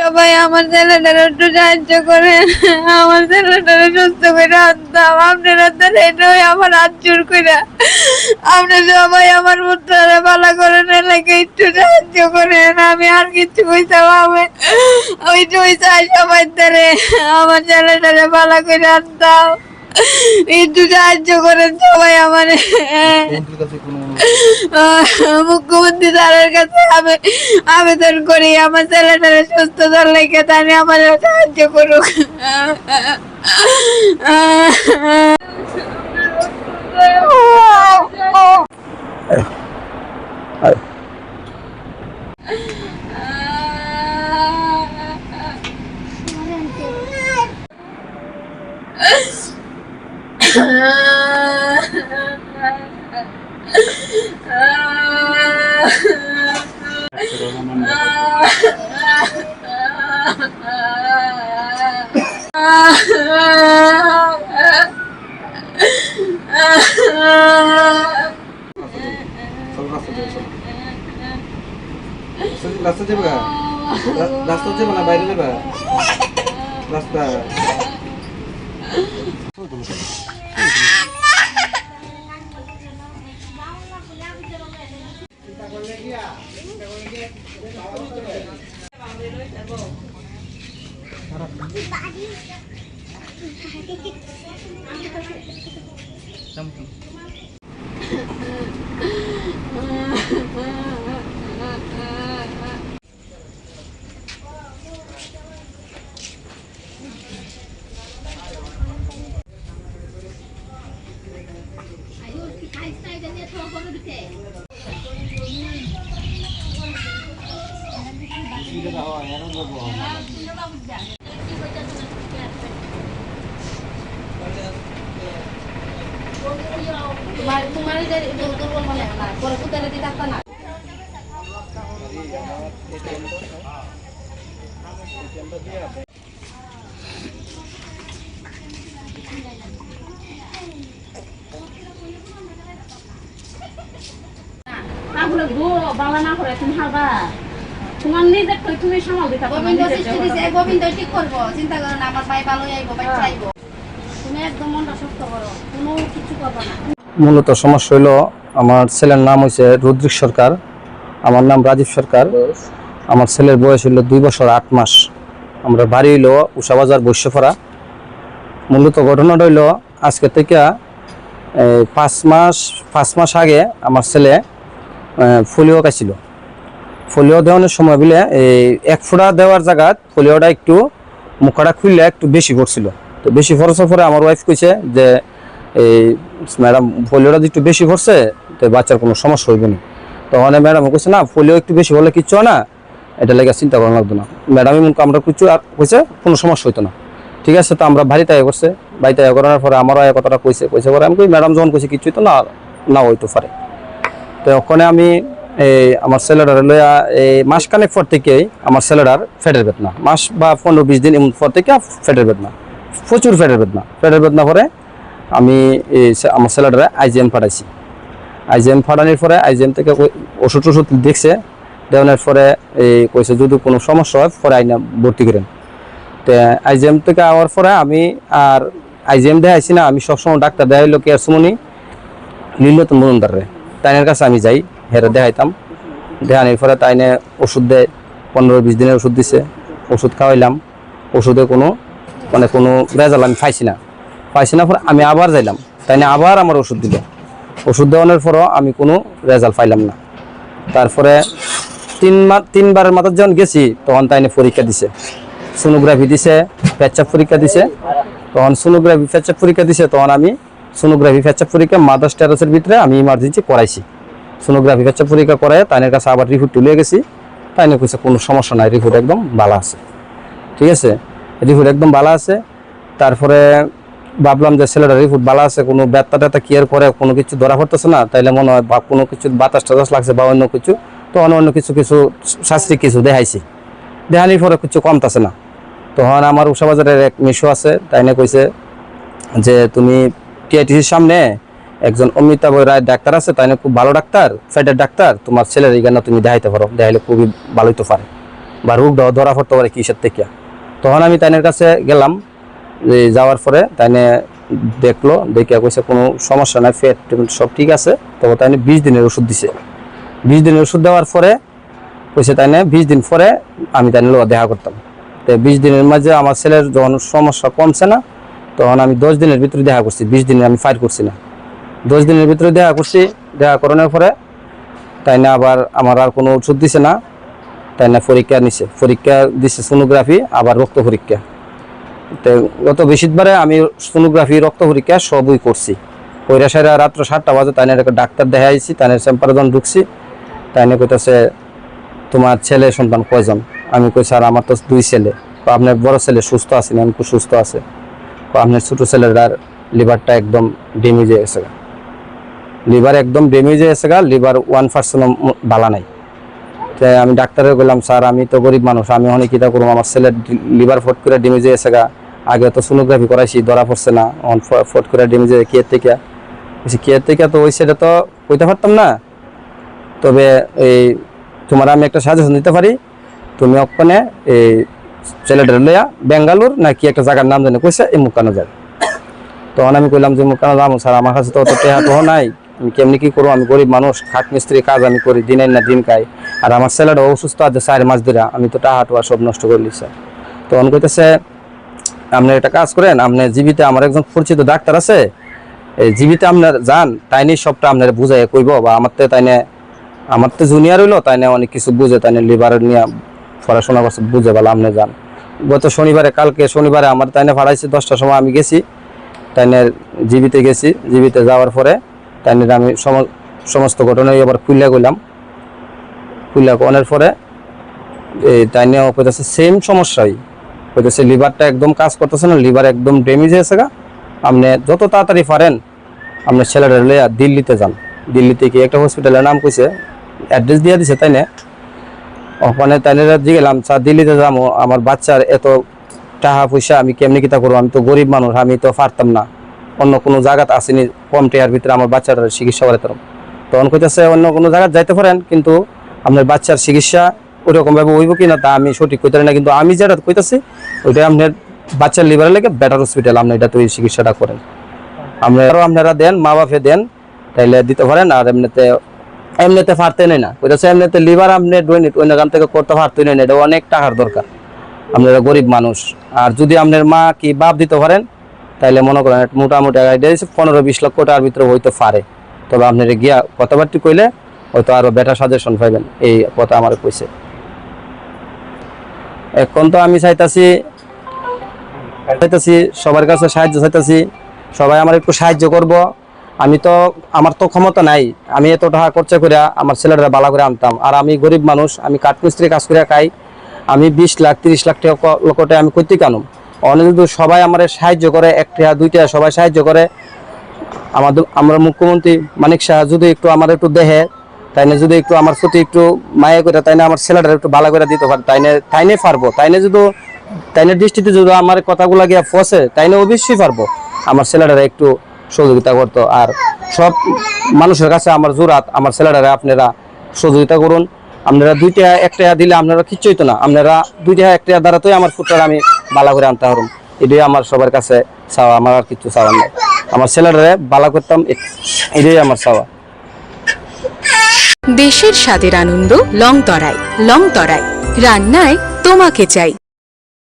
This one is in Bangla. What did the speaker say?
সবাই আমার ছেলেটার একটু সাহায্য করে, আমার ছেলেটার সুস্থ করে আনতাম। আপনারা তো এটাই আমার হাত জোর করে, আপনি সবাই আমার পুত্ররা ভালো করে লেগে একটু সাহায্য করেন। আমি আর কিছু কইতাম, আমি ওই চাই সবাই ধরে আমার ছেলেটারে ভালো করে আনতাম। একটু সাহায্য করেন সবাই আমার। মুখ্যমন্ত্রী স্যারের কাছে আমি আবেদন করি আমার ছেলেটারে সুস্থতার লেগে, তাই আমার সাহায্য করুক। রাস্তা যাবে, রাস্তা যাবে না বাইরে যাবে রাস্তা। বাংলা না করে তুমি হারবা, তোমার নিজের তুমি সামাল দিতে পারবে। গোবিন্দ ঠিক করবো, চিন্তা করো না, আমার ভাই ভালো আইবো, বাচ্চা আইবো। তুমি একদম মনটা শক্ত করো, কোনো কিছু করবে না। মূলত সমস্যা হইল, আমার ছেলের নাম হয়েছে রুদ্রিক সরকার, আমার নাম রাজীব সরকার। আমার ছেলের বয়স হইল 2 বছর 8 মাস। আমরা বাড়ি হইল উষাবাজার বৈশ্যপাড়া। মূলত ঘটনাটা হইল আজকে থেকে 5 মাস আগে আমার ছেলে পোলিও খাইছিল। পোলিও দেওয়ানোর সময় বলে এই 1 ফোঁটা দেওয়ার জায়গা পোলিওটা একটু মুখটা খুললে একটু বেশি পড়ছিল। তো বেশি পড়ার পরে আমার ওয়াইফ কইছে যে এই ম্যাডাম পোলিওটা একটু বেশি পড়ছে, তো বাচ্চার কোনো সমস্যা হইব না। তখন ম্যাডাম কইছে না, পোলিও একটু বেশি হলে কিচ্ছু না, এটা লেগে চিন্তা করা লাগতো না। ম্যাডামই আমরা কিছু কইছে কোনো সমস্যা হইতো না। ঠিক আছে, তো আমরা বাড়িতে আয় করছে, বাড়িতে আয় করার পরে আমারও এই কথাটা কইছে পরে আমি কই ম্যাডাম যখন কইছে কিছু হইতো না, না হইতে পারে। তো ওখানে আমি আমার ছেলেটার লইয়া মাসখানেক পর থেকেই আমার ছেলেটার ফেটের বেদনা, মাস বা 15-20 দিন এমন পর থেকে ফেটের বেদনা, প্রচুর ফেটের বেদনা পরে আমি আমার ছেলেটারে আইজিএম পাঠাইছি। আইজিএম পাঠানোর পরে আইজিএম থেকে ওষুধ দেখছে, দেওয়ানোর পরে কইছে যদি কোনো সমস্যা হয় পরে আইনা ভর্তি করেন। তো আইজিএম থেকে আওয়ার পরে আমি আর আইজিএম দেখাইছি না, আমি সবসময় ডাক্তার দেখাইলো কেয়ার সুমনি নীলরতন মজুমদারে, তাইনের কাছে আমি যাই, হেরে দেখাইতাম। দেখানোর পরে তাইনে ওষুধ দেয়, 15-20 দিনের ওষুধ দিছে, ওষুধ খাওয়াইলাম। ওষুধে কোনো রেজাল্ট আমি পাইছি না। পরে আমি আবার যাইলাম, তাইনে আবার আমার ওষুধ দিল। ওষুধ দেওয়ানোর পরও আমি কোনো রেজাল্ট পাইলাম না। তারপরে 3বারের মাথায় যখন গেছি তখন তাইনে পরীক্ষা দিছে, সোনোগ্রাফি দিছে, পেচ্ছাপ পরীক্ষা দিছে। তখন সোনোগ্রাফি পেচ্ছাপ পরীক্ষা দিছে, তখন আমি সোনোগ্রাফি পেচ্ছাপ পরীক্ষা মাদার স্ট্যাটাসের ভিতরে আমি ইমার্জেন্সি করাইছি। সোনোগ্রাফি পেচ্ছাপ পরীক্ষা করায় তাইনের কাছে আবার রিপোর্ট তুলে গেছি। তাইনে কইছে কোনো সমস্যা নাই, রিপোর্ট একদম ভালো আছে। ঠিক আছে, রিপোর্ট একদম ভালো আছে। তারপরে ভাবলাম যে ছেলেটা রিপোর্ট ভালো আছে, কোনো ব্যথা কেয়ার করে কোনো কিছু ধরা পড়তেছে না, তাইলে মনে হয় বা কোনো কিছু বাতাস টাতাস লাগছে বা অন্য কিছু, তো অন্য কিছু শাস্ত্রিক কিছু দেখাইছি। দেখানির পরে কিছু কমতেছে না। তখন আমার উষাবাজারের এক মিশো আছে, তাইনে কইছে যে তুমি টিআইটিসির সামনে একজন অমিতাভ রায় ডাক্তার আছে, তাই খুব ভালো ডাক্তার, পেটের ডাক্তার, তোমার ছেলের এখানে তুমি দেখাইতে পারো, দেখাইলে খুবই ভালো হইতে পারে বা রোগটাও ধরা পড়তে পারে কিসের থেকে। তখন আমি তাইনের কাছে গেলাম, যে যাওয়ার পরে তাইনে দেখলো, দেখে কইছে কোনো সমস্যা নাই, পেট সব ঠিক আছে। তবে তাইনে 20 দিনের ওষুধ দিছে। 20 দিনের ওষুধ দেওয়ার পরে কইছে তাইনে 20 দিন পরে আমি তাইনের লোক দেখা করতাম। তো 20 দিনের মাঝে আমার ছেলের যখন সমস্যা কমছে না, তখন আমি 10 দিনের ভিতরে দেখা করছি, 20 দিনে আমি ফাইট করছি না। 10 দিনের ভিতরে দেখা করছি, দেখা করানোর পরে তাই না আবার আমার আর কোনো ওষুধ দিছে না, তাই না পরীক্ষা নিছে, পরীক্ষা দিছে সোনোগ্রাফি, আবার রক্ত পরীক্ষা। তো গত বৃহস্পতিবারে আমি সোনোগ্রাফি, রক্ত পরীক্ষা সবই করছি। কইরা সারা রাত্র 7টা বাজে তাই না ডাক্তার দেখাইছি, তাই না চেম্পারজন ঢুকছি, তাই না কইতাছে তোমার ছেলে সন্তান কয়জন? আমি কই স্যার আমার তো 2 ছেলে। আপনার বড় ছেলে সুস্থ আছে? আমি খুব সুস্থ আছে। আপনার ছোট ছেলের লিভারটা একদম ড্যামেজ হয়ে গেছে, লিভার একদম ড্যামেজ হয়ে গেছে, লিভার 1% ভালো নাই। তো আমি ডাক্তারে বললাম স্যার আমি তো গরিব মানুষ, আমি অনেক কিতা করবো, আমার ছেলের লিভার ফট করে ড্যামেজ হয়ে গেছে, আগে তো সোনোগ্রাফি করাইছি ধরা পড়ছে না, ফট করে ড্যামেজ হয়ে কেয়ার থেকে তো ওই সেটা তো কইতে পারতাম না। তবে এই তোমার আমি একটা সাজেশন দিতে পারি, তুমি ওখানে এই ছেলেটার লইয়া বেঙ্গালুর নাকি একটা জায়গার নাম জানি কইছে, এই মুখানো যায়। তখন আমি কইলাম যে মুখানো যাবো স্যার, আমার কাছে তো অত টেহাটো নাই, আমি কেমনি কি করবো, আমি গরিব মানুষ, খাট মিস্ত্রি কাজ আমি করি, দিনের না দিন খাই, আর আমার ছেলেটা অসুস্থ আছে 4 মাস ধরে, আমি তো টাহাটো সব নষ্ট করে লিছি। তখন কইতেছে আপনি একটা কাজ করেন, আপনি জীবিতে আমার একজন পরিচিত ডাক্তার আছে, এই জীবিতে আপনার যান, তাই নিয়ে সবটা আপনার বুঝাই কইব, বা আমার তো তাই না, আমার তো জুনিয়র হইলো, তাই না অনেক কিছু বুঝে, তাই না লিভারের নিয়ে পড়াশোনা করছে, বুঝে বলে আপনি যান। গত শনিবারে, কালকে শনিবারে আমার তাই না ভাড়াইছে 10টার সময়, আমি গেছি তাই না জীবিতে গেছি। জীবিতে যাওয়ার পরে তাই না আমি সমস্ত ঘটনাই আবার খুলে গেলাম, খুলে কোনের পরে এই তাই নিয়ে কইতেছে সেম সমস্যাই, কইতেছে লিভারটা একদম কাজ করতেছে না, লিভার একদম ড্যামেজ হয়েছে, আপনি যত তাড়াতাড়ি পারেন আপনার ছেলেটা লইয়া দিল্লিতে যান। দিল্লিতে কি একটা হসপিটালের নাম কইছে, অ্যাড্রেস দিয়ে দিছে, তাই না ওখানে তাই না গেলাম, স্যার দিল্লিতে যাবো, আমার বাচ্চার এত টাকা পয়সা আমি কেমনি কিতা করবো, আমি তো গরিব মানুষ, আমি তো পারতাম না, অন্য কোনো জায়গাতে আসেনি কম টাকার ভিতরে আমার বাচ্চাটার চিকিৎসা করাতে। তখন কইতেছে অন্য কোনো জায়গায় যাইতে পারেন, কিন্তু আপনার বাচ্চার চিকিৎসা ওইরকম ভাবে হইব কিনা তা আমি সঠিক কইতে পারি না, কিন্তু আমি যেটা কইতেছি ওইটা আপনার বাচ্চার লিভারের লেগে বেটার হসপিটাল, আপনি এটা তো এই চিকিৎসাটা করেন, আপনারা দেন, মা বাপে দেন, তাইলে দিতে পারেন। আর এমনিতে পারতেন না, কইতেছে এমনিতে লিভার আপনি দৈনিক অন্য গান থেকে করতে পারতেন না, এটা অনেক টাকার দরকার, আপনারা গরিব মানুষ। আর যদি আপনার মা কি বাপ দিতে পারেন, তাইলে মনে করেন মোটামুটি 15-20 লক্ষ টাকার ভিতরে হইতে পারে। তবে আপনারা গিয়া কথাবার্তা কইলে হয়তো আরো বেটার সাজেশন পাইবেন, এই কথা আমার কইছে। এখন তো আমি চাইতাছি সবার কাছে সাহায্য চাইতাছি, সবাই আমার একটু সাহায্য করব। আমি তো আমার তো ক্ষমতা নাই, আমি এত টাকা খরচা করে আমার ছেলেরা বালা করে আনতাম, আর আমি গরিব মানুষ, আমি কাঠমিস্ত্রি কাজ করে খাই, আমি 20 লাখ 30 লাখ টাকা লোকটা আমি কইতে কানুম। অনেক যদি সবাই আমার সাহায্য করে, 1 টাকা 2 টাকা সবাই সাহায্য করে, আমরা মুখ্যমন্ত্রী মানিক শাহ যদি একটু আমার একটু দেহে, তাই না যদি একটু আমার প্রতি একটু মায়া করে, তাই না আমার ছেলেটা একটু ভালো করে দিতে পারে, তাই না পারবো, তাই না যদি তাই না দৃষ্টিতে যদি আমার কথাগুলা গিয়া ফসে, তাই না অবশ্যই পারবো আমার ছেলেটারা একটু সহযোগিতা করতো। আর সব মানুষের কাছে আমার জোরাত, আমার ছেলেটারা আপনারা সহযোগিতা করুন। আপনারা 2 টাকা 1 টাকা দিলে আপনারা কিচ্ছু হইতো না, আপনারা 2 টাকা 1 টাকা দ্বারাতেই আমার পুত্ররা আমি ভালো করে আনতে পারুন, এটাই আমার সবার কাছে চাওয়া, আমার আর কিছু চাওয়া নাই। আমার ছেলেটারে ভালো করতাম, এটাই আমার চাওয়া। দেশের স্বাদের আনন্দ লংতরাই, লংতরাই রান্নায় তোমাকে চাই।